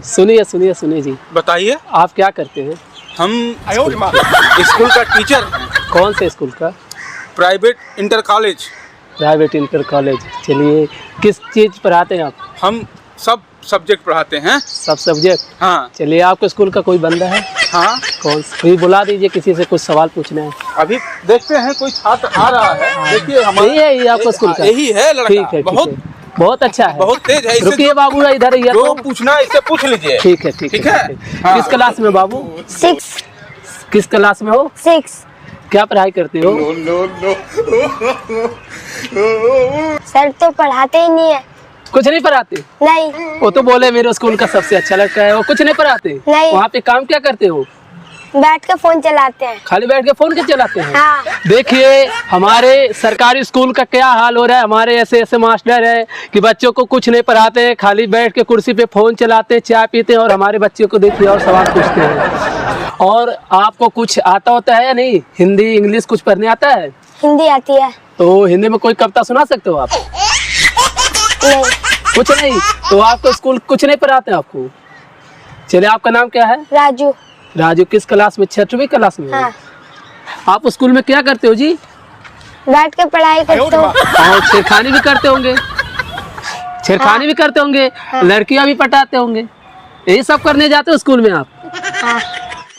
सुनिए सुनिए सुनिए जी, बताइए। आप क्या करते हैं? हम स्कूल का टीचर हैं। कौन से स्कूल का? Private inter college. Private inter college. चलिए, किस चीज़ पढ़ाते हैं आप? हम सब सब्जेक्ट पढ़ाते हैं। सब सब्जेक्ट? हाँ। चलिए, आपके स्कूल का कोई बंदा है? हाँ। कौन? कोई बुला दीजिए, किसी से कुछ सवाल पूछना है। अभी देखते हैं कोई छात्र आ रहा है। देखिए हमारा यही है, ये आपका स्कूल का? यही है लड़का। ठीक है, बहुत बहुत अच्छा है। बहुत तेज है। रुकिए बाबू, इधर ही है जो तो। पूछना है इससे पूछ लीजिए। ठीक है, ठीक है। हाँ। किस क्लास में बाबू? 6। किस क्लास में हो? 6। क्या पढ़ाई करते हो? सर तो पढ़ाते ही नहीं है। कुछ नहीं पढ़ाते? नहीं। वो तो बोले मेरे स्कूल का सबसे अच्छा लड़का है। वो कुछ नहीं पढ़ाते? नहीं। वहाँ पे काम क्या करते हो? बैठ के फोन चलाते हैं। खाली बैठ के फोन के चलाते हैं? हाँ। देखिए, हमारे सरकारी स्कूल का क्या हाल हो रहा है। हमारे ऐसे ऐसे मास्टर है कि बच्चों को कुछ नहीं पढ़ाते हैं, खाली बैठ के कुर्सी पे फोन चलाते हैं, चाय पीते हैं, और हमारे बच्चों को देखिए और सवाल पूछते हैं। और आपको कुछ आता होता है या नहीं? हिंदी इंग्लिश कुछ पढ़ने आता है? हिंदी आती है। तो हिंदी में कोई कविता सुना सकते हो आप? नहीं। कुछ नहीं? तो आपको स्कूल कुछ नहीं पढ़ाते आपको? चलिए, आपका नाम क्या है? राजू। राजू। किस क्लास में? 6वीं क्लास में? हाँ। आप स्कूल में क्या करते हो जी? बैठ के पढ़ाई करते हो। और छेड़खानी भी करते होंगे? छेड़खानी भी करते होंगे? लड़कियां भी पटाते होंगे? यही सब करने जाते हो स्कूल में आप? हाँ।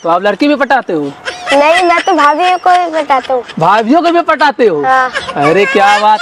तो आप लड़की भी पटाते हो? नहीं, मैं तो भाभी को भी बताता हूँ। भाइयों को भी पटाते हो? हाँ। अरे क्या बात।